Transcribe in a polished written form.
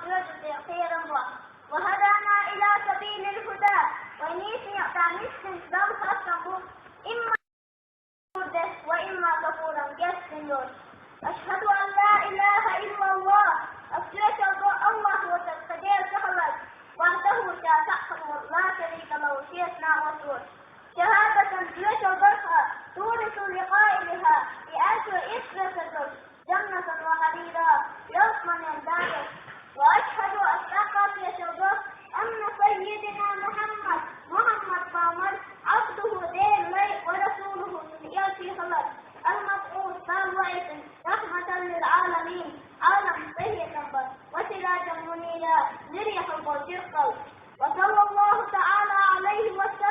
يجزي خيرا وهدانا إلى سبيل الهدى ونيسي تعميس دم خصمه إما مرده وإما كفورا جسد. أشهد أن لا إله إلا الله أفسرت الله وتقدير سهلك وحده تحكم لا شريك له شيئا وصول شهادة لك البركة تورث لقائلها لأجل إسرة جنة وحريرا يوم يندرس. وأشهد أشرقت يشرب أن سيدنا محمد قامر عبده دين لي ورسوله يأتي خلق المبعوث بالوعد رحمة للعالمين عالم سيئا وسراجا منيرا لريح القلب. وصلى الله تعالى عليه وسلم